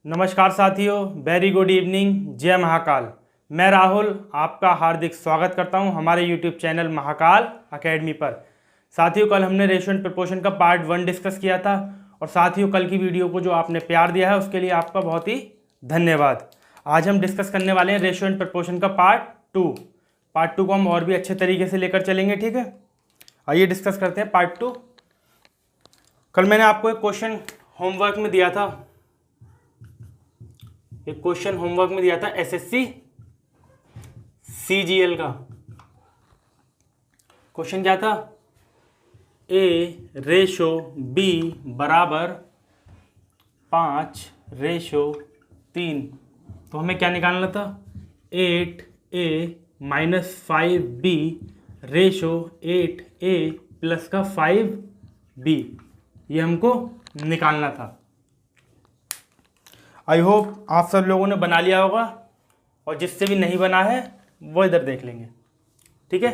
नमस्कार साथियों, very good evening, जय महाकाल। मैं राहुल आपका हार्दिक स्वागत करता हूं हमारे यूट्यूब चैनल महाकाल एकेडमी पर। साथियों, कल हमने रेशियो एंड प्रपोर्शन का पार्ट 1 डिस्कस किया था और साथियों कल की वीडियो को जो आपने प्यार दिया है उसके लिए आपका बहुत ही धन्यवाद। आज हम डिस्कस करने वाले हैं रेशियो एंड प्रपोर्शन का पार्ट 2। पार्ट 2 को हम और भी अच्छे तरीके से लेकर चलेंगे, ठीक है। आइए डिस्कस करते हैं पार्ट 2। कल मैंने आपको एक क्वेश्चन होमवर्क में दिया था, एसएससी सीजीएल का। क्वेश्चन क्या था? A/B बराबर 5/3। तो हमें क्या निकालना था? 8A minus 5B ratio 8A plus का 5B, ये हमको निकालना था। आई होप आप सब लोगों ने बना लिया होगा और जिससे भी नहीं बना है वो इधर देख लेंगे, ठीक है।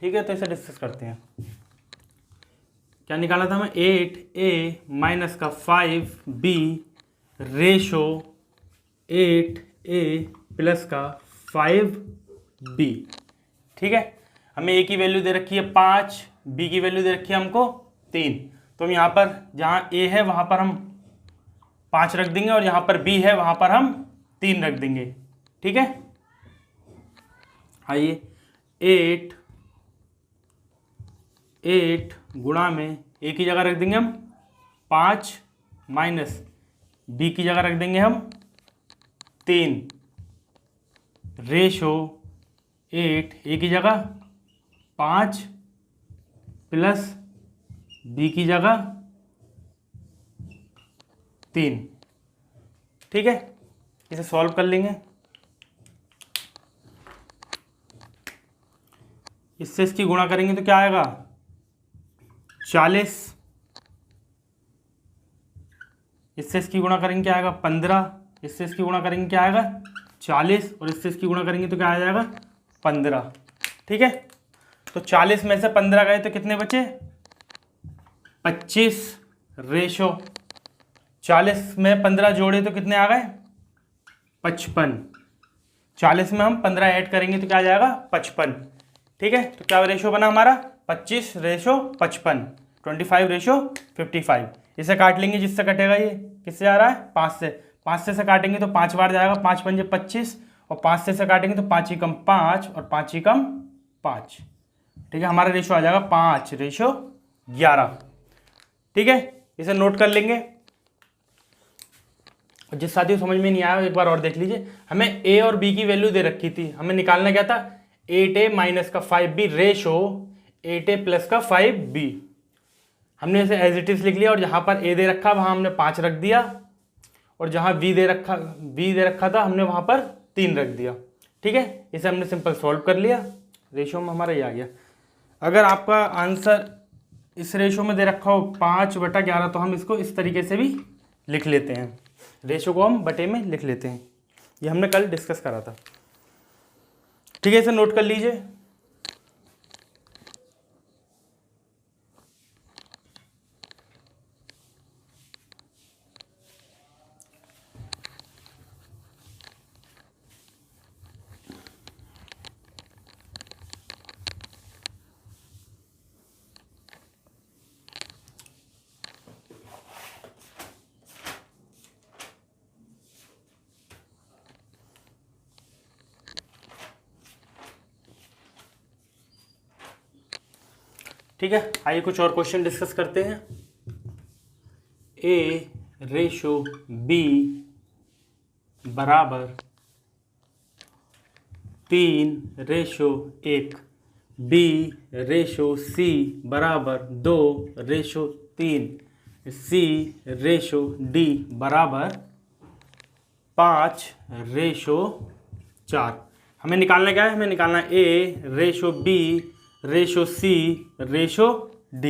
ठीक है, तो इसे डिस्कस करते हैं। क्या निकालना था हमें? 8A माइनस का 5B रेशो 8A प्लस का 5B, ठीक है। हमें A की वैल्यू दे रखी है 5, B की वैल्यू दे रखी है हमको 3। तो हम यहाँ पर जहाँ A है वहाँ पर हम 5 रख देंगे और यहाँ पर B है वहाँ पर हम 3 रख देंगे, ठीक है। आइए 8 गुणा में A की जगह रख देंगे हम 5 माइनस B की जगह रख देंगे हम 3 रेशो 8 A की जगह 5 प्लस B की जगह 3, ठीक है। इसे सॉल्व कर लेंगे। इससे इसकी गुणा करेंगे तो क्या आएगा? 40। इससे इसकी गुणा करेंगे क्या आएगा? 15। इससे इसकी गुणा करेंगे क्या आएगा? 40। और इससे इसकी गुणा करेंगे तो क्या आ जाएगा? 15, ठीक है। तो 40 में से 15 गए तो कितने बचे? 25 रेशो 40 में 15 जोड़े तो कितने आ गए? 55। 40 में हम 15 ऐड करेंगे तो क्या आ जाएगा? 55, ठीक है। तो क्या रेशो बना हमारा? 25 रेशो 55, 25 रेशो 55। इसे काट लेंगे, जिससे कटेगा ये किससे आ रहा है? 5 से। 5 से खाटेंगे तो 5 बार जाएगा, 5 पंजे 25 और 5 से काटेंगे तो 5 ही कम 5 और 5 ही कम 5, ठीक है। हमारा रेशो आ जाएगा 5/11, ठीक है। इसे नोट कर लेंगे। जिस साथियों समझ में नहीं आया एक बार और देख लीजिए। हमें A और B की वैल्यू दे रखी थी, हमें निकालना क्या था? 8A माइनस का 5B रेशो 8A प्लस का 5B। हमने इसे एज इट इज लिख लिया और जहां पर A दे रखा वहां हमने 5 रख दिया और जहां B दे रखा था हमने वहां पर 3 रख दिया, ठीक है। इसे हमने सिंपल सॉल्व कर लिया। रेशो में हमारा ये आ गया। अगर आपका आंसर इस रेशो में दे रखा हो 5/11 तो हम इसको इस तरीके से भी लिख लेते हैं। रेशो को हम बटे में लिख लेते हैं। ये हमने कल डिस्कस करा था, ठीक है। इसे नोट कर लीजिए। ठीक है, आइए कुछ और क्वेश्चन डिस्कस करते हैं। A/B बराबर 3/1, B/C बराबर 2/3, C/D बराबर 5/4। हमें निकालना क्या है? हमें निकालना A/B ratio C ratio D,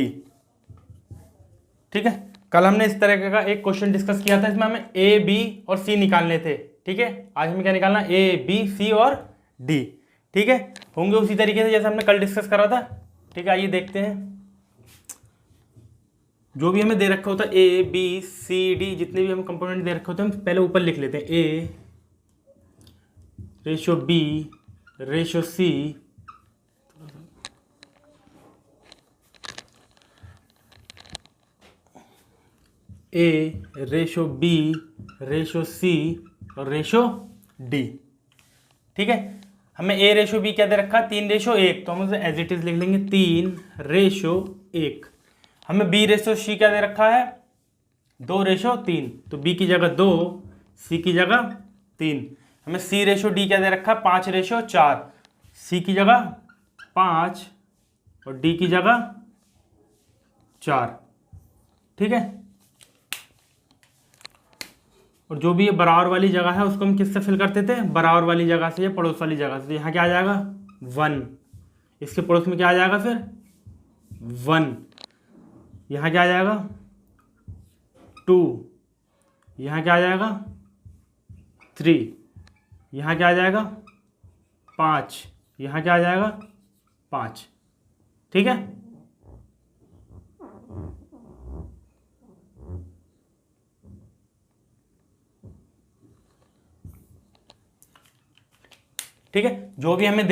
ठीक है। कल हमने इस तरह का एक क्वेश्चन डिस्कस किया था, इसमें हमें A, B और C निकालने थे, ठीक है। आज हमें क्या निकालना? A, B, C और D, ठीक है। होंगे उसी तरीके से जैसे हमने कल डिस्कस करा था, ठीक है। आइए देखते हैं। जो भी हमें दे रखा होता है ए बी सी डी, जितने भी हम कंपोनेंट दे रखे होते हैं हम पहले ऊपर लिख लेते हैं। ए रेशो बी रेशो सी, ए रेशो बी रेशो सी और रेशो डी। ठीक है, हमें ए रेशो बी क्या दे रखा है 3:1, तो हम उसे एज इट इज लिख लेंगे 3:1। हमें बी रेशो सी क्या दे रखा है 2:3, तो बी की जगह 2, सी की जगह 3। हमें सी रेशो डी क्या दे रखा है 5:4, सी की जगह 5 और डी की जगह 4। ठीक है, और जो भी ये बराबर वाली जगह है उसको हम किससे फिल करते थे, बराबर वाली जगह से या पड़ोस वाली जगह से। यहाँ क्या आ जाएगा 1, इसके पड़ोस में क्या आ जाएगा फिर 1, यहाँ क्या आ जाएगा 2, यहाँ क्या आ जाएगा 3, यहाँ क्या आ जाएगा 5, यहाँ क्या आ जाएगा 5। ठीक है, ठीक है, जो भी हमें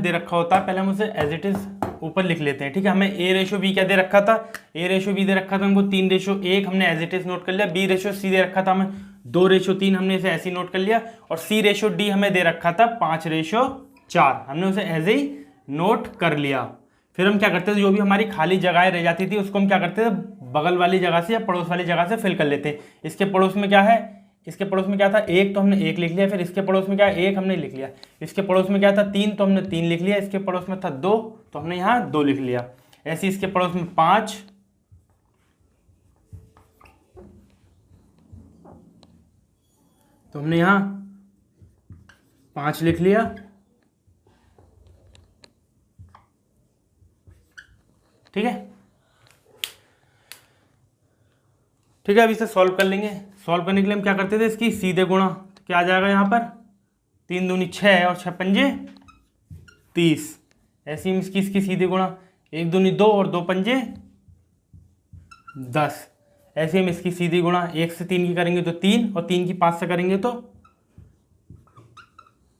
दे रखा होता है पहले हम उसे एज इट इज ऊपर लिख लेते हैं। ठीक है, हमें ए रेशो बी क्या दे रखा था, ए रेशो बी दे रखा था हमको 3:1, हमने एज इट इज नोट कर लिया। बी रेशो सी दे रखा था हमें 2:3, हमने इसे ऐसे ही नोट कर लिया। और सी रेशो डी हमें दे रखा था 5:4, हमने उसे ऐसे ही नोट कर लिया। फिर हम क्या करते थे, जो भी हमारी खाली जगह रह जाती थी उसको हम क्या करते थे बगल वाली जगह से या पड़ोस वाली जगह से फिल कर लेते। इसके पड़ोस में क्या है, इसके पड़ोस में क्या था 1, तो हमने 1 लिख लिया। फिर इसके पड़ोस में क्या है 1, हमने लिख लिया। इसके पड़ोस में क्या था 3, तो हमने 3 लिख लिया। इसके पड़ोस में था 2, तो हमने यहाँ 2 लिख लिया। ऐसे इसके पड़ोस में 5, तो हमने यहाँ 5 लिख लिया। ठीक है, ठीक है, अब इसे सॉल्व कर लेंगे। सॉल्व करने के लिए हम क्या करते थे, इसकी सीधे गुणा। तो क्या आ जाएगा यहाँ पर 3 दूनी 6 और 6 पंजे 30। ऐसे ही इसकी सीधे गुणा 1 दूनी 2 और 2 पंजे 10। ऐसे हम इसकी सीधी गुणा 1 से 3 की करेंगे तो 3 और 3 की 5 से करेंगे तो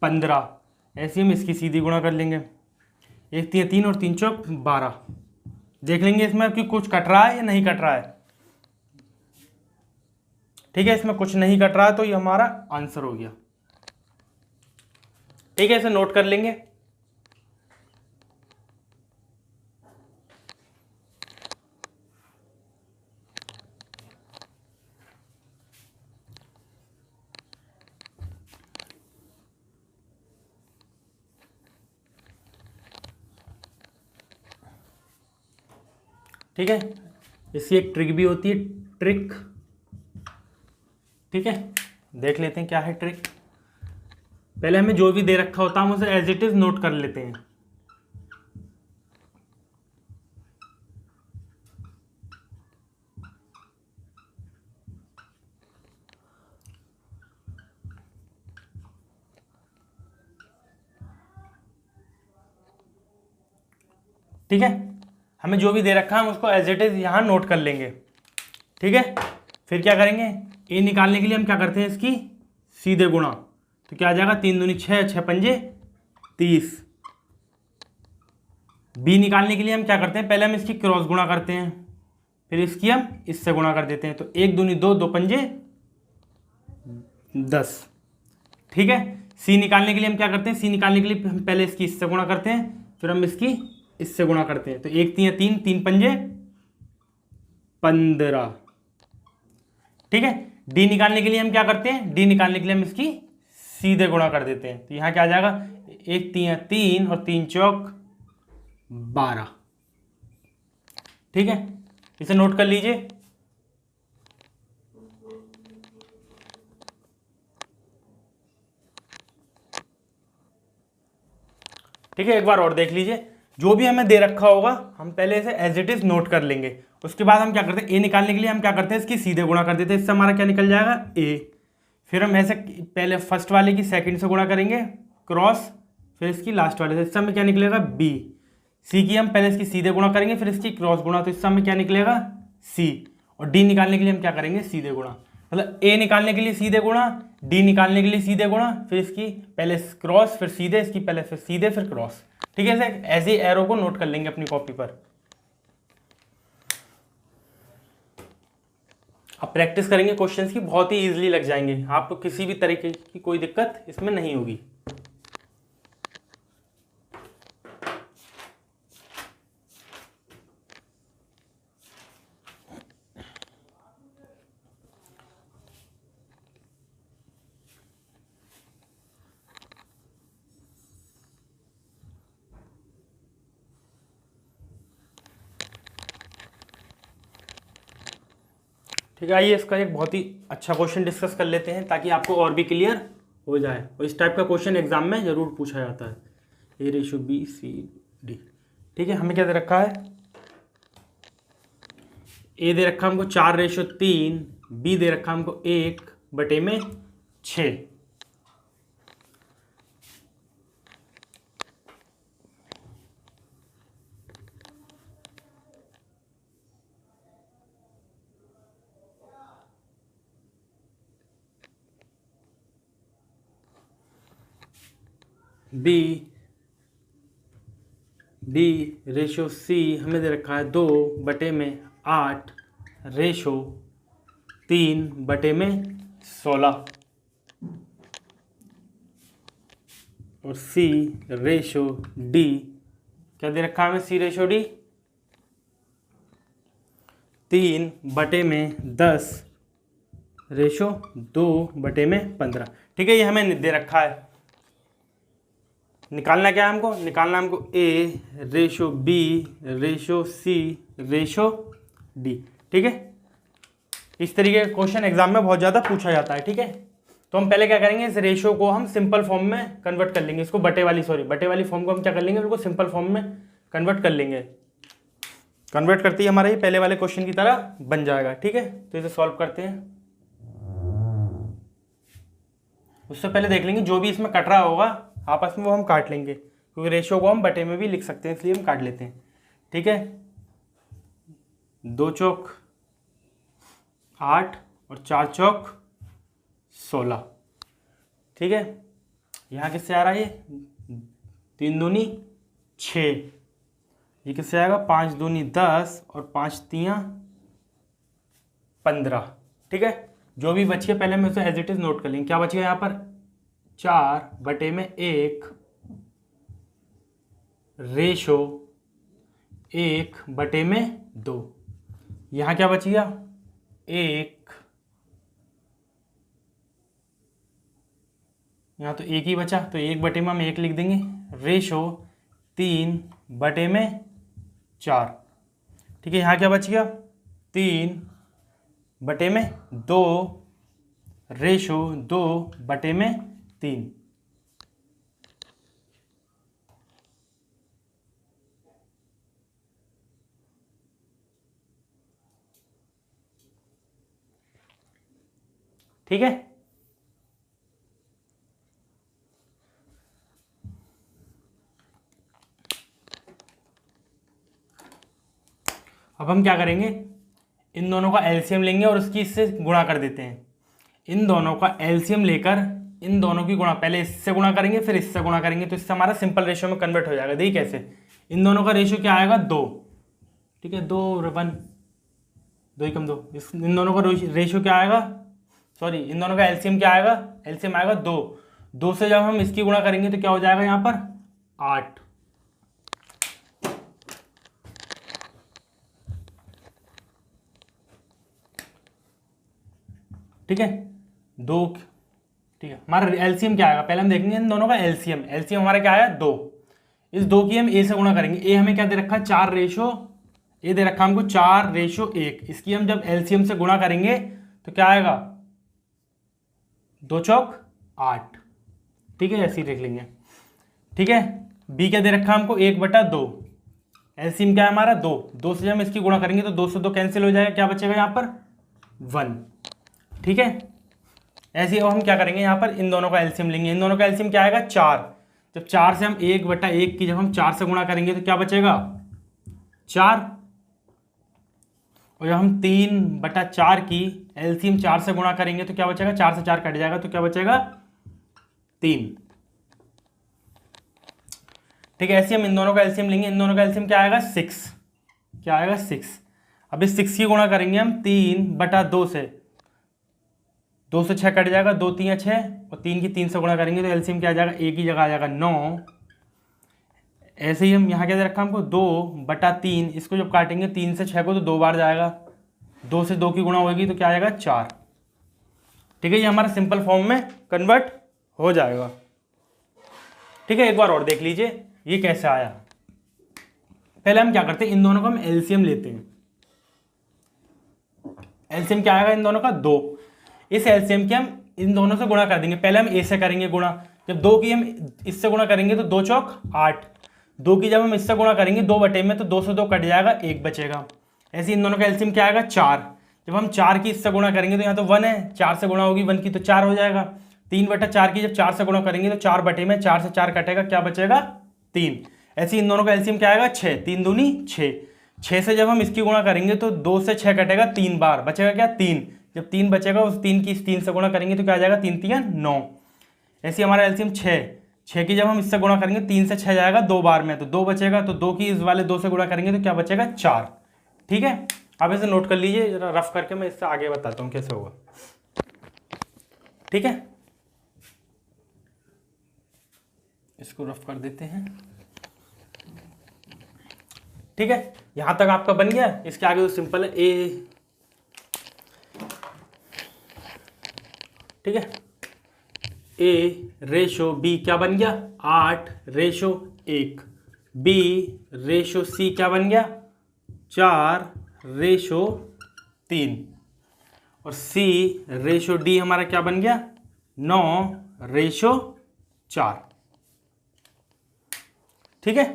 15। ऐसे हम इसकी सीधी गुणा कर लेंगे। 1 3 3 और 3 चौक 12। देख लेंगे इसमें कि कुछ कट रहा है या नहीं कट रहा है। ठीक है, इसमें कुछ नहीं कट रहा है तो ये हमारा आंसर हो गया। ठीक है, इसे नोट कर लेंगे। ठीक है, इसकी एक ट्रिक भी होती है, ट्रिक। ठीक है, देख लेते हैं क्या है ट्रिक। पहले हमें जो भी दे रखा होता है हम उसे एज इट इज नोट कर लेते हैं। ठीक है, हमें जो भी दे रखा है हम उसको एज इट इज यहाँ नोट कर लेंगे। ठीक है, फिर क्या करेंगे, ए निकालने के लिए हम क्या करते हैं इसकी सीधे गुणा। तो क्या आ जाएगा 3 दूनी 6, 6 पंजे 30। बी निकालने के लिए हम क्या करते हैं, पहले हम इसकी क्रॉस गुणा करते हैं, फिर इसकी हम इससे गुणा कर देते हैं। तो 1 दूनी 2, 2 पंजे 10। ठीक है, सी निकालने के लिए हम क्या करते हैं, सी निकालने के लिए हम पहले इसकी इससे गुणा करते हैं, फिर हम इसकी इससे गुणा करते हैं। तो 1 3 3, 3 पंजे 15। ठीक है, डी निकालने के लिए हम क्या करते हैं, डी निकालने के लिए हम इसकी सीधे गुणा कर देते हैं। तो यहाँ क्या आ जाएगा 1 3 3 और 3 चौक 12। ठीक है, इसे नोट कर लीजिए। ठीक है, एक बार और देख लीजिए। जो भी हमें दे रखा होगा हम पहले इसे एज इट इज नोट कर लेंगे। उसके बाद हम क्या करते हैं, ए निकालने के लिए हम क्या करते हैं इसकी सीधे गुणा कर देते हैं। इससे हमारा क्या निकल जाएगा ए। फिर हम ऐसे पहले फर्स्ट वाले की सेकंड से गुणा करेंगे क्रॉस, फिर इसकी लास्ट वाले से। इससे हमें क्या निकलेगा बी। सी की हम पहले इसकी सीधे गुणा करेंगे फिर इसकी क्रॉस गुणा, तो इससे हमें क्या निकलेगा सी, और डी निकालने के लिए हम क्या करेंगे, सीधे गुणा। मतलब ए निकालने के लिए सीधे गुणा, डी निकालने के लिए सीधे गुणा, फिर इसकी पहले क्रॉस, फिर सीधे, इसकी पहले फिर सीधे, फिर क्रॉस। ठीक है सर, ऐसे एरो को नोट कर लेंगे अपनी कॉपी पर। आप प्रैक्टिस करेंगे क्वेश्चंस की, बहुत ही इजीली लग जाएंगे, आपको किसी भी तरीके की कोई दिक्कत इसमें नहीं होगी। ठीक है, आइए इसका एक बहुत ही अच्छा क्वेश्चन डिस्कस कर लेते हैं ताकि आपको और भी क्लियर हो जाए। और इस टाइप का क्वेश्चन एग्जाम में जरूर पूछा जाता है, A/B/C/D। ठीक है, हमें क्या दे रखा है, ए दे रखा हमको 4/3, बी दे रखा हमको 1/6। B/C हमें दे रखा है 2/8/3/16, और C/D क्या दे रखा है हमें, C/D 3/10/2/15। ठीक है, ये हमें दे रखा है। निकालना क्या है हमको, निकालना हमको A/B/C/D। ठीक है, इस तरीके का क्वेश्चन एग्जाम में बहुत ज़्यादा पूछा जाता है। ठीक है, तो हम पहले क्या करेंगे, इस रेशो को हम सिंपल फॉर्म में कन्वर्ट कर लेंगे, इसको बटे वाली फॉर्म को हम क्या कर लेंगे, बिल्कुल सिंपल फॉर्म में कन्वर्ट कर लेंगे। कन्वर्ट करते ही हमारा ये पहले वाले क्वेश्चन की तरह बन जाएगा। ठीक है, तो इसे सॉल्व करते हैं। उससे पहले देख लेंगे जो भी इसमें कट रहा होगा आपस में वो हम काट लेंगे, क्योंकि रेशियो को हम बटे में भी लिख सकते हैं, इसलिए हम काट लेते हैं। ठीक है, 2 चौक 8 और 4 चौक 16। ठीक है, यहाँ किससे आ रहा है ये, 3 दूनी 6, ये किससे आएगा, 5 दूनी 10 और 5 तियाँ 15। ठीक है, जो भी बची है पहले हम उसे एज इट इज नोट कर लेंगे। क्या बचेगा यहाँ पर, 4/1/1/2। यहाँ क्या बचेगा, 1, यहाँ तो 1 ही बचा, तो 1/में हम 1 लिख देंगे, रेशो 3/4। ठीक है, यहाँ क्या बच गया, 3/2, रेशो 2/3। ठीक है, अब हम क्या करेंगे, इन दोनों का एलसीएम लेंगे और उसकी इससे गुणा कर देते हैं। इन दोनों का एलसीएम लेकर इन दोनों की गुणा, पहले इससे गुणा करेंगे फिर इससे गुणा करेंगे, तो इससे हमारा सिंपल रेशियो में कन्वर्ट हो जाएगा। देखिए कैसे, इन दोनों का रेशियो क्या आएगा, 2। ठीक है, 2 और 1, 2 ही कम 2, इन दोनों का रेशियो क्या आएगा, सॉरी इन दोनों का एलसीएम क्या आएगा, एलसीएम आएगा 2। 2 से जब हम इसकी गुणा करेंगे तो क्या हो जाएगा यहाँ पर, 8। ठीक है, 2। ठीक है, हमारा एलसीएम क्या आएगा, पहले हम देखेंगे इन दोनों का एलसीएम। एलसीएम हमारा क्या आया, 2। इस 2 की हम ए से गुणा करेंगे। ए हमें क्या दे रखा है, 4/, ए दे रखा हमको 4/1। इसकी हम जब एलसीएम से गुणा करेंगे तो क्या आएगा, 2 चौक 8। ठीक है, ऐसे ही देख लेंगे। ठीक है, बी क्या दे रखा हमको, 1/2। एलसीएम क्या है हमारा, 2। 2 से जब हम इसकी गुणा करेंगे तो 2 से 2 कैंसिल हो जाएगा, क्या बचेगा यहाँ पर, 1। ठीक है, ऐसे ही अब हम क्या करेंगे, यहाँ पर इन दोनों का एलसीएम लेंगे। इन दोनों का एलसीएम क्या आएगा, 4। जब 4 से हम 1/1 की जब हम 4 से गुणा करेंगे तो क्या बचेगा, 4। और जब हम 3/4 की एलसीएम 4 से गुणा करेंगे तो क्या बचेगा, 4 से 4 कट जाएगा तो क्या बचेगा 3। ठीक है, ऐसे हम इन दोनों का एलसीएम लेंगे, इन दोनों का एलसीएम क्या आएगा 6, क्या आएगा 6। अब इस 6 की गुणा करेंगे हम 3/2 से, 2 से 6 कट जाएगा, 2 3 6 और 3 की 3 से गुणा करेंगे तो एलसीएम क्या आ जाएगा, एक ही जगह आ जाएगा 9। ऐसे ही हम यहाँ क्या दे रखा हमको 2/3, इसको जब काटेंगे 3 से 6 को तो 2 बार जाएगा, 2 से 2 की गुणा होगी तो क्या आ जाएगा 4। ठीक है, ये हमारा सिंपल फॉर्म में कन्वर्ट हो जाएगा। ठीक है, एक बार और देख लीजिए ये कैसे आया। पहले हम क्या करते हैं, इन दोनों का हम एलसीएम लेते हैं। एलसीएम क्या आएगा इन दोनों का 2, इस एलसीएम की हम इन दोनों से गुणा कर देंगे। पहले हम ए से करेंगे गुणा, जब 2 की हम इससे गुणा करेंगे तो 2 चौक 8, 2 की जब हम इससे गुणा करेंगे 2 बटे में तो 2 से 2 कट जाएगा, 1 बचेगा। ऐसे इन दोनों का एलसीएम क्या आएगा 4, जब हम 4 की इससे गुणा करेंगे तो यहाँ तो 1 है, 4 से गुणा होगी 1 की तो 4 हो जाएगा। 3/4 की जब 4 से गुणा करेंगे तो 4 बटे में 4 से 4 कटेगा, क्या बचेगा 3। ऐसे इन दोनों का एलसीएम क्या आएगा 6, 3 दूनी 6, 6 से जब हम इसकी गुणा करेंगे तो 2 से 6 कटेगा 3 बार, बचेगा क्या 3। जब 3 बचेगा उस 3 की 3 से गुणा करेंगे तो क्या आ जाएगा 3 3 9। ऐसे हमारा एलसीएम 6 की जब हम इससे गुणा करेंगे 3 से 6 जाएगा 2 बार में तो 2 बचेगा, तो 2 की इस वाले 2 से गुणा करेंगे तो क्या बचेगा 4। ठीक है, आप इसे नोट कर लीजिए जरा रफ करके, मैं इससे आगे बताता हूँ कैसे होगा। ठीक है, इसको रफ कर देते हैं। ठीक है, यहां तक आपका बन गया, इसके आगे तो सिंपल है ए। ठीक है, A/B क्या बन गया 8/1, B/C क्या बन गया 4/3 और C/D हमारा क्या बन गया 9/4। ठीक है,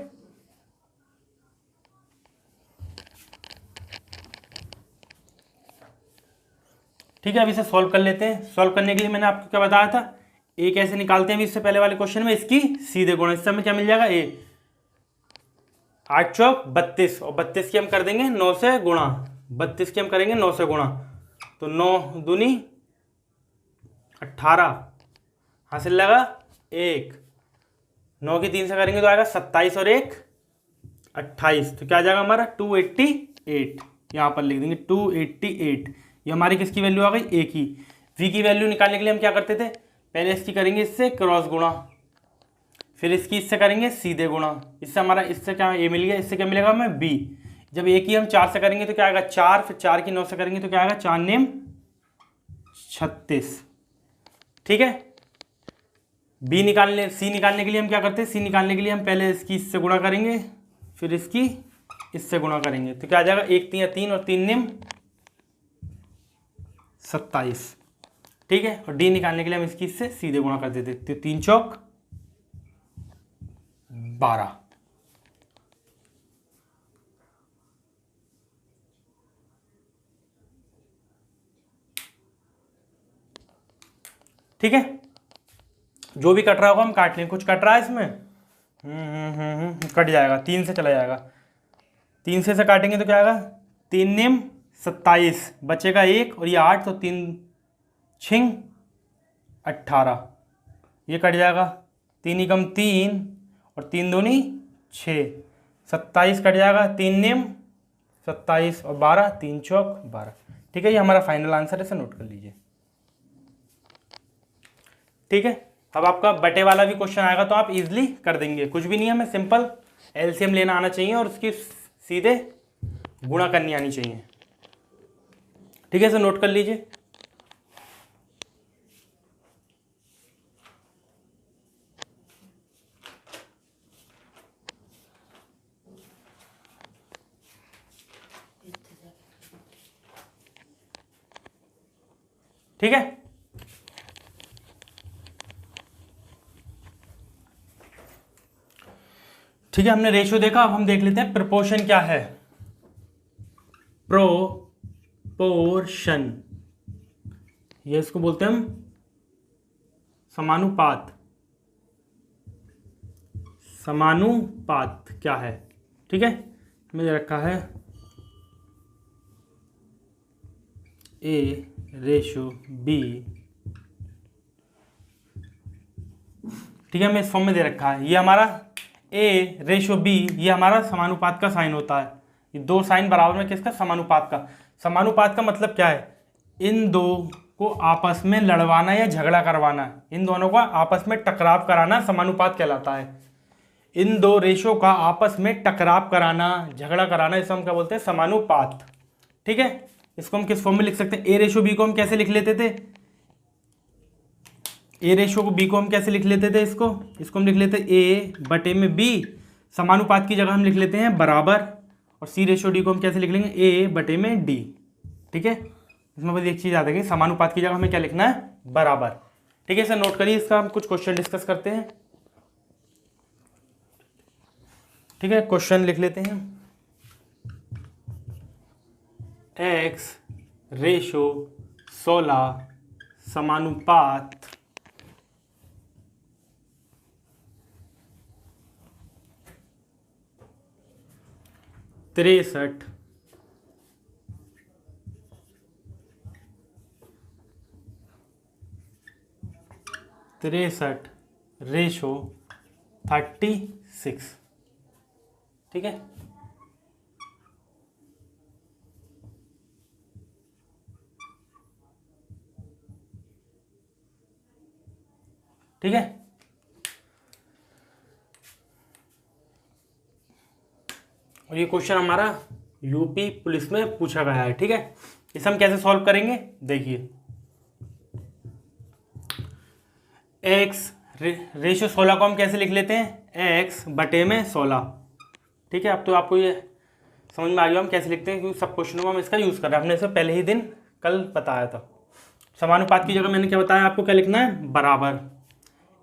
ठीक है, अब इसे सॉल्व कर लेते हैं। सॉल्व करने के लिए मैंने आपको क्या बताया था, ए कैसे निकालते हैं, इससे पहले वाले क्वेश्चन में इसकी सीधे गुणा, इससे हमें क्या मिल जाएगा ए 8 चौक 32 और 32 की हम कर देंगे 9 से गुणा, 32 की हम करेंगे 9 से गुणा तो 9 दूनी 18, हासिल लगा 1, 9 की 3 से करेंगे तो आएगा 27 और 1 28, तो क्या आ जाएगा हमारा 288। यहाँ पर लिख देंगे 288। ये हमारी किसकी वैल्यू आ गई ए की। वी की वैल्यू निकालने के लिए हम क्या करते थे, पहले इसकी करेंगे इससे क्रॉस गुणा, फिर इसकी इससे करेंगे सीधे गुणा, इससे हमारा इससे क्या ए मिल गया, इससे क्या मिलेगा हमें बी। जब ए की हम 4 से करेंगे तो क्या आएगा 4, फिर 4 की 9 से करेंगे तो क्या आएगा 4 नेम 36। ठीक है, बी निकालने सी निकालने के लिए हम क्या करते हैं, सी निकालने के लिए हम पहले इसकी इससे गुणा करेंगे फिर इसकी इससे गुणा करेंगे तो क्या आ जाएगा 1 3 3 और 3 नेम 27। ठीक है, और डी निकालने के लिए हम इसकी इससे सीधे गुणा कर देते तो 3 चौक 12। ठीक है, जो भी कट रहा होगा हम काट लें, कुछ कट रहा है इसमें कट जाएगा, 3 से चला जाएगा, 3 से काटेंगे तो क्या आएगा 3 नेम 27, बचेगा 1 और ये 8 तो 3 छिंग 18, ये कट जाएगा, 3 एकम 3 और 3 दूनी 6, 27 कट जाएगा, 3 नेम 27 और 12 3 चौक 12। ठीक है, ये हमारा फाइनल आंसर है, इसे नोट कर लीजिए। ठीक है, अब आपका बटे वाला भी क्वेश्चन आएगा तो आप इजीली कर देंगे, कुछ भी नहीं है, हमें सिंपल एलसीएम लेना आना चाहिए और उसकी सीधे गुणा करनी आनी चाहिए। ठीक है, इसे नोट कर लीजिए। ठीक है, ठीक है, हमने रेशियो देखा, अब हम देख लेते हैं प्रोपोर्शन क्या है। प्रोपोर्शन, ये इसको बोलते हैं हम समानुपात। समानुपात क्या है, ठीक है, मुझे रखा है A/B, ठीक है, हमें इस फॉर्म में दे रखा है। ये हमारा A/B, ये हमारा समानुपात का साइन होता है। ये दो साइन बराबर में किसका? समानुपात का। समानुपात का मतलब क्या है? इन दो को आपस में लड़वाना या झगड़ा करवाना, इन दोनों का आपस में टकराव कराना समानुपात कहलाता है। इन दो रेशो का आपस में टकराव कराना, झगड़ा कराना, इसे हम क्या बोलते हैं? समानुपात। ठीक है, इसको हम किस फॉर्म में लिख सकते हैं? A/B को हम कैसे लिख लेते थे? A/B को हम कैसे लिख लेते थे? इसको हम लिख लेते A/B, समानुपात की जगह हम लिख लेते हैं बराबर, और C/D को हम कैसे लिख लेंगे? A/D। ठीक है, इसमें बस एक चीज याद रखें, समानुपात की जगह हमें क्या लिखना है? बराबर। ठीक है, इसे नोट करिए। इसका हम कुछ क्वेश्चन डिस्कस करते हैं। ठीक है, क्वेश्चन लिख लेते हैं। X/16 समानुपात 63 ratio 36। ठीक है, ठीक है, और ये क्वेश्चन हमारा यूपी पुलिस में पूछा गया है। ठीक है, इसे हम कैसे सॉल्व करेंगे? देखिए, X/16 को हम कैसे लिख लेते हैं? X/16। ठीक है, अब तो आपको ये समझ में आ गया हम कैसे लिखते हैं, क्योंकि सब क्वेश्चनों में हम इसका यूज़ कर रहे हैं। हमने इसे पहले ही दिन कल बताया था। समानुपात की जगह मैंने क्या बताया आपको? क्या लिखना है? बराबर।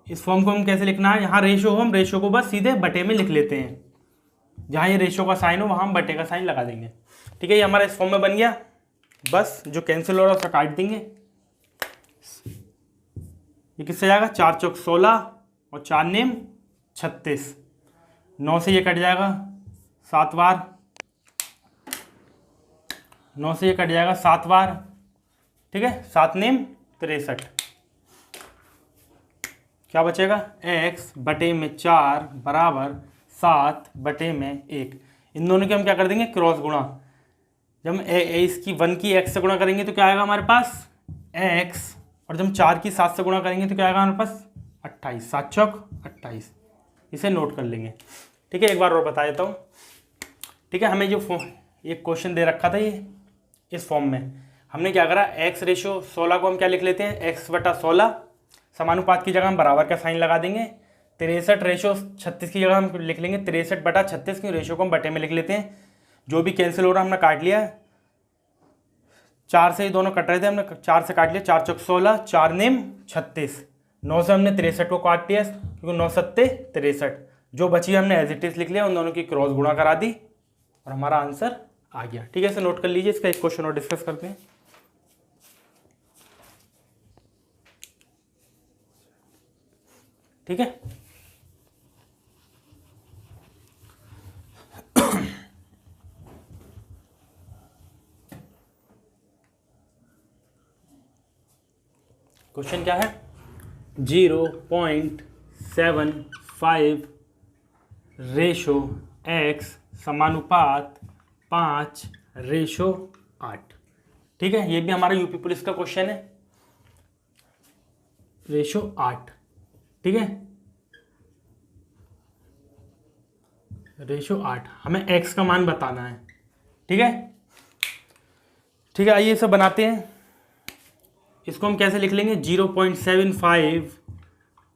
इस फॉर्म को हम कैसे लिखना है? यहाँ रेशो हो, हम रेशो को बस सीधे बटे में लिख लेते हैं। जहाँ ये रेशो का साइन हो वहाँ हम बटे का साइन लगा देंगे। ठीक है, ये हमारा इस फॉर्म में बन गया। बस जो कैंसिल हो रहा है उसका काट देंगे। ये किससे जाएगा? 4 चौक 16 और 4 नेम 36। 9 से ये कट जाएगा 7 बार, 9 से ये कट जाएगा 7 बार। ठीक है, 7 नेम 63। क्या बचेगा? X/4 बराबर 7/1। इन दोनों के हम क्या कर देंगे? क्रॉस गुणा। जब हम इसकी 1 की x से गुणा करेंगे तो क्या आएगा हमारे पास? x, और जब हम 4 की 7 से गुणा करेंगे तो क्या आएगा हमारे पास? 28। 7 चौक 28। इसे नोट कर लेंगे। ठीक है, एक बार और बता देता हूँ। ठीक है, हमें जो एक क्वेश्चन दे रखा था ये इस फॉर्म में, हमने क्या करा? X/16 को हम क्या लिख लेते हैं? X/16। समानुपात की जगह हम बराबर का साइन लगा देंगे। 63/36 की जगह हम लिख लेंगे 63/36, क्योंकि रेशो को हम बटे में लिख लेते हैं। जो भी कैंसिल हो रहा हमने काट लिया। 4 से ही दोनों कट रहे थे, हमने 4 से काट लिया। 4 चौक 16, 4 नेम 36। 9 से हमने 63 को काट दिया, क्योंकि 9 सत्ते 63। जो बची हमने एज इट इज लिख लिया, उन दोनों की क्रॉस गुणा करा दी और हमारा आंसर आ गया। ठीक है, इसे नोट कर लीजिए। इसका एक क्वेश्चन और डिस्कस करते हैं। ठीक है, क्वेश्चन क्या है? 0.75 रेशो x समानुपात 5/8। ठीक है, ये भी हमारा यूपी पुलिस का क्वेश्चन है। रेशो 8। ठीक है, रेशो 8, हमें x का मान बताना है। ठीक है, ठीक है, आइए इसे बनाते हैं। इसको हम कैसे लिख लेंगे? 0.75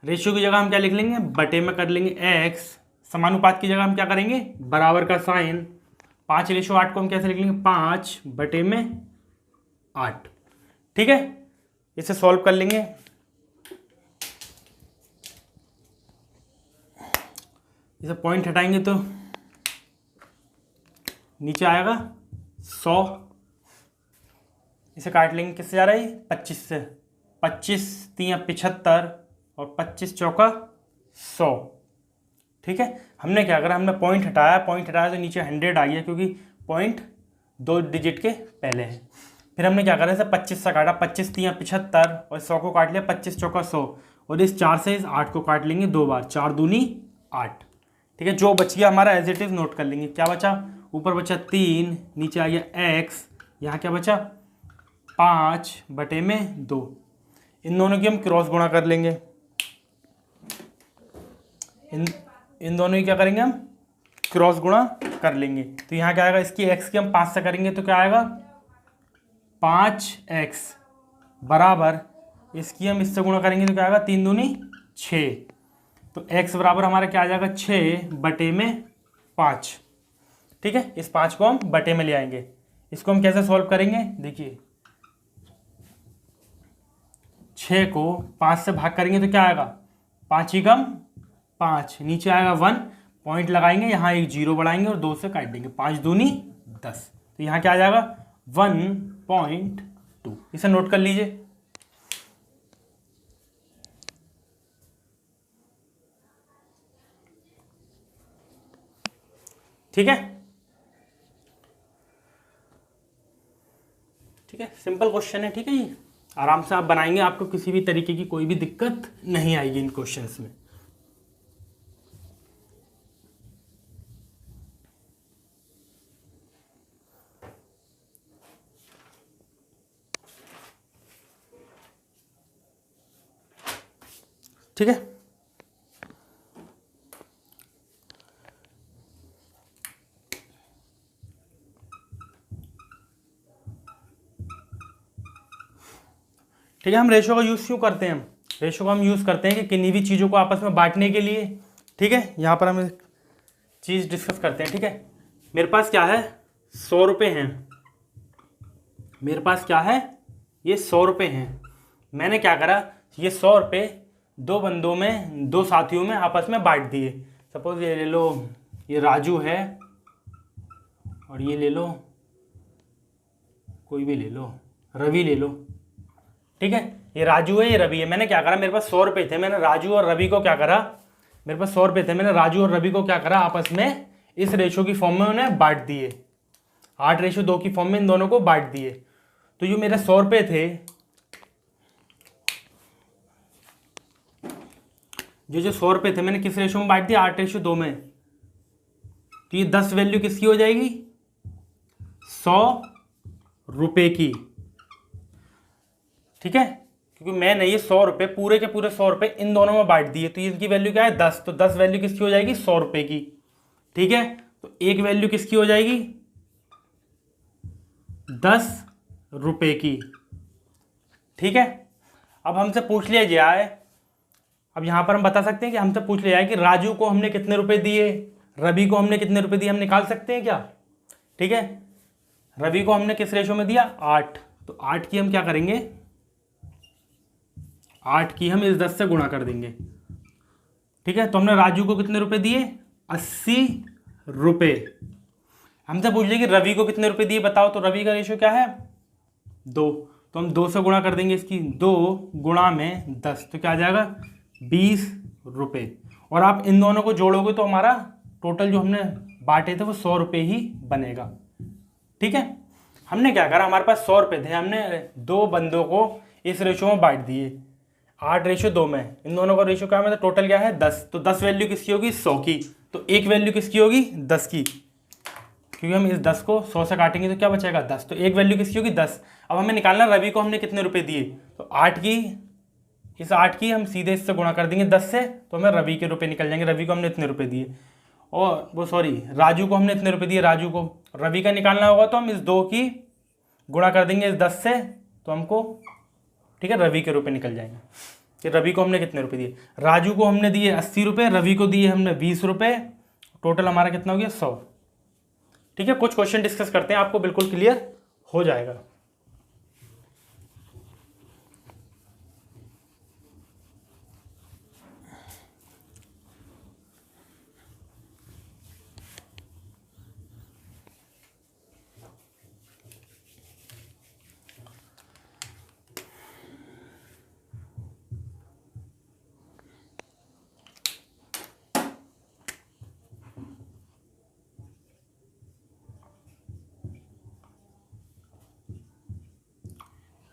रेशियो की जगह हम क्या लिख लेंगे? बटे में कर लेंगे x। समानुपात की जगह हम क्या करेंगे? बराबर का साइन। 5/8 को हम कैसे लिख लेंगे? 5/8। ठीक है, इसे सॉल्व कर लेंगे। इसे पॉइंट हटाएंगे तो नीचे आएगा 100। इसे काट लेंगे, किससे जा रहा है? 25 से। 25 3 75 और 25 चौका 100। ठीक है, हमने क्या करा? हमने पॉइंट हटाया तो नीचे 100 आ गया, क्योंकि पॉइंट 2 डिजिट के पहले है। फिर हमने क्या करा, इसे 25 से काटा, 25 3 75 और 100 को काट लिया, 25 चौका 100 और इस 4 से इस 8 को काट लेंगे 2 बार, 4 दूनी 8। ठीक है, जो बच गया हमारा एज इट इज नोट कर लेंगे। क्या बचा, ऊपर बचा 3, नीचे आ गया x, यहाँ क्या बचा 5/2। इन दोनों की हम क्रॉस गुणा कर लेंगे। इन दोनों की क्या करेंगे हम, क्रॉस गुणा कर लेंगे। तो यहाँ क्या आएगा, इसकी x की हम 5 से करेंगे तो क्या आएगा 5x बराबर, इसकी हम इससे गुणा करेंगे तो क्या आएगा 3 दूनी 6। तो x बराबर हमारा क्या आ जाएगा 6/5। ठीक है, इस 5 को हम बटे में ले आएंगे। इसको हम कैसे सॉल्व करेंगे, देखिए 6 को 5 से भाग करेंगे तो क्या आएगा 5 ही कम 5, नीचे आएगा 1, पॉइंट लगाएंगे, यहाँ एक 0 बढ़ाएंगे और 2 से काट देंगे, 5 दूनी 10। तो यहाँ क्या आ जाएगा 1.2। इसे नोट कर लीजिए। ठीक है, ठीक है, सिंपल क्वेश्चन है। ठीक है, ये आराम से आप बनाएंगे, आपको किसी भी तरीके की कोई भी दिक्कत नहीं आएगी इन क्वेश्चंस में। ठीक है, ठीक है, हम रेशो का यूज़ क्यों करते हैं, रेशो का हम यूज़ करते हैं कि किन्हीं भी चीज़ों को आपस में बांटने के लिए। ठीक है, यहाँ पर हम एक चीज़ डिस्कस करते हैं। ठीक है, मेरे पास क्या है 100 रुपये हैं, मेरे पास क्या है ये 100 रुपये हैं। मैंने क्या करा, ये 100 रुपये 2 बंदों में, 2 साथियों में आपस में बांट दिए। सपोज ये ले लो, ये राजू है और ये ले लो, कोई भी ले लो, रवि ले लो। ठीक है, ये राजू है, ये रवि है। मैंने क्या करा, मेरे पास 100 रुपये थे, मैंने राजू और रवि को क्या करा, मेरे पास 100 रुपये थे, मैंने राजू और रवि को क्या करा, आपस में इस रेशो की फॉर्म में उन्हें बांट दिए, 8:2 की फॉर्म में इन दोनों को बांट दिए। तो जो मेरे 100 रुपये थे, जो 100 रुपये थे मैंने किस रेशो में बांट दिया, 8:2 में। तो ये 10 वैल्यू किसकी हो जाएगी, 100 रुपये की। ठीक है, क्योंकि मैंने ये 100 रुपये पूरे के पूरे 100 रुपये इन दोनों में बांट दिए, तो इनकी वैल्यू क्या है 10, तो 10 वैल्यू किसकी हो जाएगी 100 रुपये की। ठीक है, तो एक वैल्यू किसकी हो जाएगी 10 रुपये की। ठीक है, अब हमसे पूछ लिया जाए, अब यहां पर हम बता सकते हैं कि हमसे पूछ लिया जाए कि राजू को हमने कितने रुपए दिए, रवि को हमने कितने रुपए दिए, हम निकाल सकते हैं क्या। ठीक है, रवि को हमने किस रेशो में दिया 8, तो 8 की हम क्या करेंगे, 8 की हम इस 10 से गुणा कर देंगे। ठीक है, तो हमने राजू को कितने रुपए दिए 80 रुपये। हमसे पूछ लिया कि रवि को कितने रुपए दिए बताओ, तो रवि का रेशो क्या है 2, तो हम 2 से गुणा कर देंगे, इसकी 2 गुणा में 10, तो क्या आ जाएगा 20 रुपये। और आप इन दोनों को जोड़ोगे तो हमारा टोटल जो हमने बांटे थे वो 100 रुपये ही बनेगा। ठीक है, हमने क्या करा, हमारे पास 100 रुपये थे, हमने 2 बंदों को इस रेशो में बांट दिए, 8:2 में। इन दोनों का रेशो क्या है, मतलब टोटल क्या है 10, तो 10 वैल्यू किसकी होगी 100 की, तो एक वैल्यू किसकी होगी 10 की, क्योंकि हम इस 10 को 100 से काटेंगे तो क्या बचेगा 10, तो एक वैल्यू किसकी होगी 10। अब हमें निकालना रवि को हमने कितने रुपए दिए, तो 8 की, इस 8 की हम सीधे इससे गुणा कर देंगे 10 से, तो हमें रवि के रुपए निकल जाएंगे, रवि को हमने इतने रुपए दिए। और वो सॉरी राजू को हमने इतने रुपए दिए, राजू को रवि का निकालना होगा तो हम इस 2 की गुणा कर देंगे इस 10 से, तो हमको ठीक है रवि के रुपए निकल जाएंगे कि रवि को हमने कितने रुपए दिए। राजू को हमने दिए 80 रुपये, रवि को दिए हमने 20 रुपये, टोटल हमारा कितना हो गया 100। ठीक है, कुछ क्वेश्चन डिस्कस करते हैं, आपको बिल्कुल क्लियर हो जाएगा।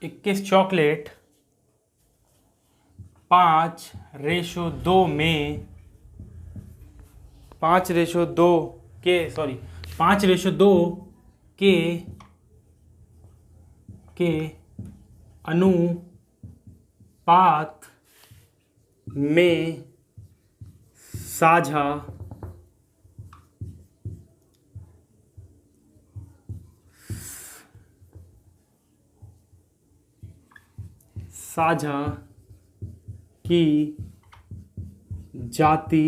21 चॉकलेट 5:2 में 5:2 के 5:2 के अनुपात में साझा की जाती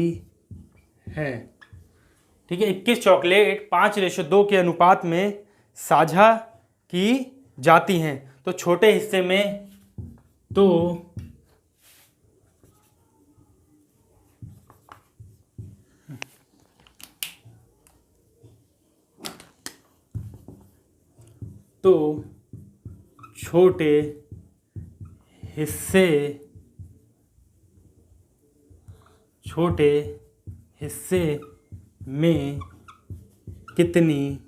है। ठीक है, 21 चॉकलेट 5:2 के अनुपात में साझा की जाती हैं। तो छोटे हिस्से में तो छोटे हिस्से में कितनी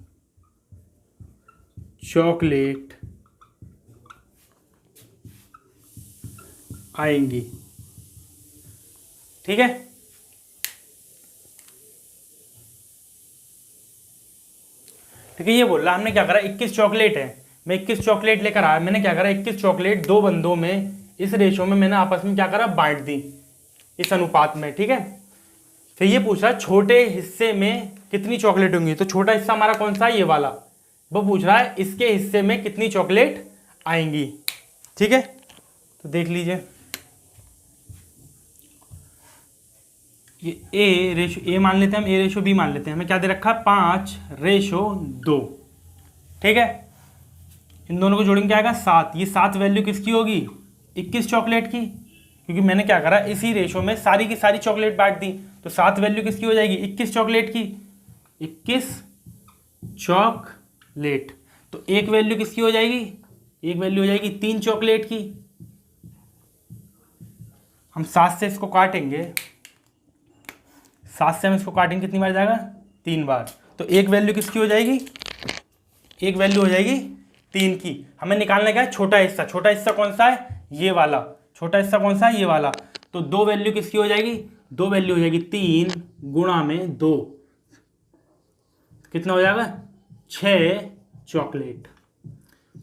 चॉकलेट आएंगी। ठीक है, ठीक है, ये बोल रहा हमने क्या करा, 21 चॉकलेट है, मैं 21 चॉकलेट लेकर आया, मैंने क्या करा 21 चॉकलेट दो बंदों में इस रेशो में मैंने आपस में क्या करा, बांट दी इस अनुपात में। ठीक है, फिर ये पूछा छोटे हिस्से में कितनी चॉकलेट होंगी। तो छोटा हिस्सा हमारा कौन सा है, ये वाला, वो पूछ रहा है इसके हिस्से में कितनी चॉकलेट आएंगी। ठीक है, तो देख लीजिए, ये ए मान लेते हैं हम, A/B मान लेते हैं, हमें क्या दे रखा है 5:2। ठीक है, इन दोनों को जोड़ेंगे क्या आएगा 7। ये 7 वैल्यू किसकी होगी, 21 चॉकलेट की, क्योंकि मैंने क्या करा इसी रेशो में सारी की सारी चॉकलेट बांट दी। तो 7 वैल्यू किसकी हो जाएगी, 21 चॉकलेट की, 21 चॉकलेट। तो एक वैल्यू किसकी हो जाएगी, एक वैल्यू हो जाएगी 3 चॉकलेट की। हम 7 से इसको काटेंगे, 7 से हम इसको काटेंगे, कितनी बार जाएगा, 3 बार। तो एक वैल्यू किसकी हो जाएगी, एक वैल्यू हो जाएगी 3 की। हमें निकालना क्या है, छोटा हिस्सा। छोटा हिस्सा कौन सा है, ये वाला। छोटा हिस्सा कौन सा है, ये वाला। तो 2 वैल्यू किसकी हो जाएगी, 2 वैल्यू हो जाएगी 3 गुणा में 2, कितना हो जाएगा 6 चॉकलेट।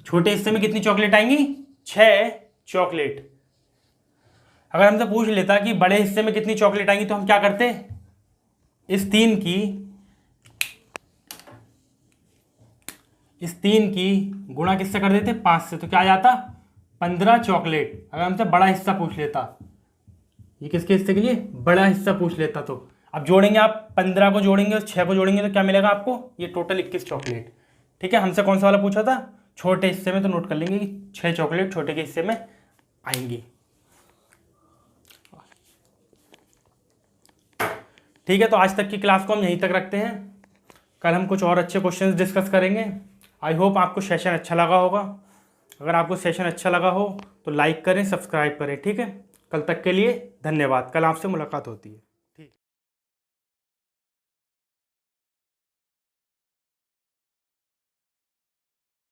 छोटे हिस्से में कितनी चॉकलेट आएंगी, 6 चॉकलेट। अगर हमसे पूछ लेता कि बड़े हिस्से में कितनी चॉकलेट आएंगी, तो हम क्या करते, इस 3 की गुणा किससे कर देते, 5 से। तो क्या आ जाता 15 चॉकलेट। अगर हमसे बड़ा हिस्सा पूछ लेता, ये किसके हिस्से के लिए, बड़ा हिस्सा पूछ लेता, तो अब जोड़ेंगे आप 15 को जोड़ेंगे और 6 को जोड़ेंगे तो क्या मिलेगा आपको, ये टोटल 21 चॉकलेट। ठीक है, हमसे कौन सा वाला पूछा था, छोटे हिस्से में। तो नोट कर लेंगे कि 6 चॉकलेट छोटे के हिस्से में आएंगी। ठीक है, तो आज तक की क्लास को हम यहीं तक रखते हैं। कल हम कुछ और अच्छे क्वेश्चंस डिस्कस करेंगे। आई होप आपको सेशन अच्छा लगा होगा। अगर आपको सेशन अच्छा लगा हो तो लाइक करें, सब्सक्राइब करें। ठीक है, कल तक के लिए धन्यवाद। कल आपसे मुलाकात होती है।